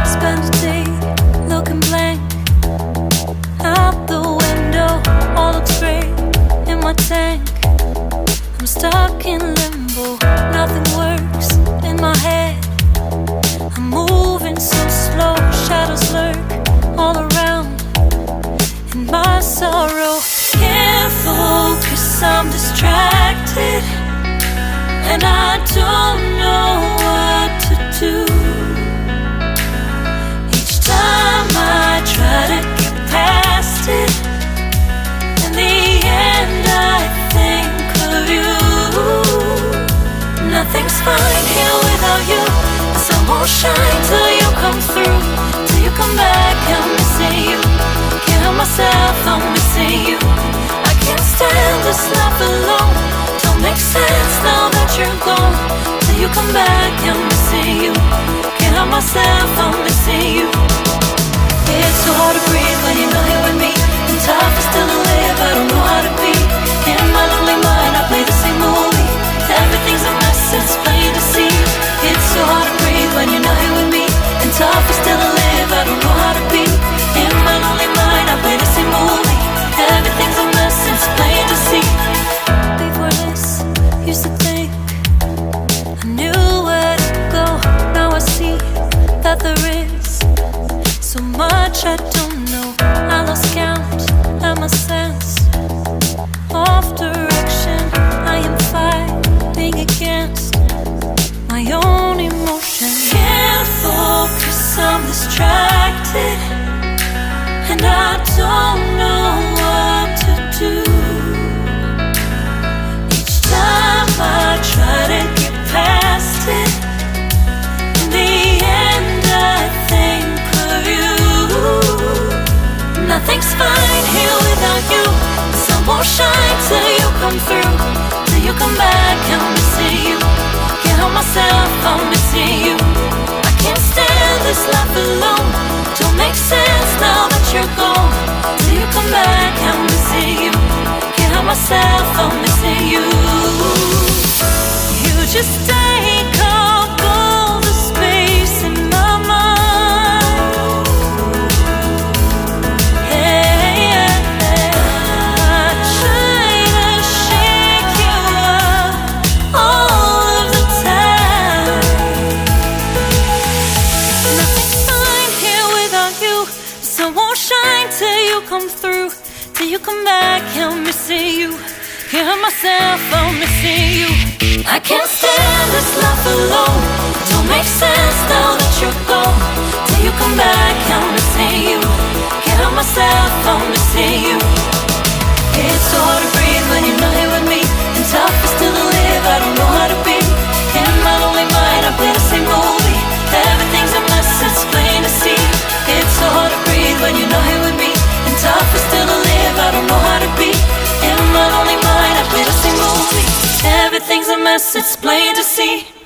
Spend a day looking blank out the window. All looks great in my tank. I'm stuck in limbo. Nothing works in my head. I'm moving so slow. Shadows lurk all around in my sorrow. Can't focus, I'm distracted, and I don't know what to do. Each time I try to get past it, in the end I think of you. Nothing's fine here without you. The sun won't shine till you come through. Till you come back, I'm missing you. Can't help myself, I'm missing you. I can't stand this life alone. Don't make sense now that you're gone. Till you come back, I'm missing you. Can't help myself, I'm missing you. It's so hard to breathe when you're not here with me. And tough is still to live, I don't know how to be. In my lonely mind, I play the same movie. Everything's a mess, it's plain to see. It's so hard to breathe when you're not here with me. And tough is still to live, I don't know how to be. In my lonely mind, I play the same movie. Everything's a mess, it's plain to see. Before this, used to think I knew where to go. Now I see that there is so much I don't know. I lost count at my sense of direction. I am fighting against my own emotion. Can't focus, I'm distracted, and I don't know what to do. Each time I try to get past it, in the end I think of you. Nothing's fine here without you. The sun won't shine till you come through. Till you come back, I'm missing you. Can't help myself, I'm missing you. I can't stand this life alone. Don't make sense now that you're gone. Till you come back, I'm missing you. Can't help myself, I'm missing you. You just take up all the space in my mind. Hey, I try to shake you up all of the time. Nothing's fine here without you. The sun won't shine till you come through. Till you come back, I'm missing you. Can't help myself, I'm missing you. I can't stand this life alone. Don't make sense now that you're gone. Till you come back, I'm missing you. Can't help myself, I'm missing you. It's so hard to breathe when you're not here with me. And tough is still to live, I don't know how to be. In my lonely mind, I play the same movie. Everything's a mess, it's plain to see. It's so hard to breathe when you're not here with me. And tough is still to live, I don't know how to be. In my lonely mind, I play the same movie. Everything's a mess, it's plain to see.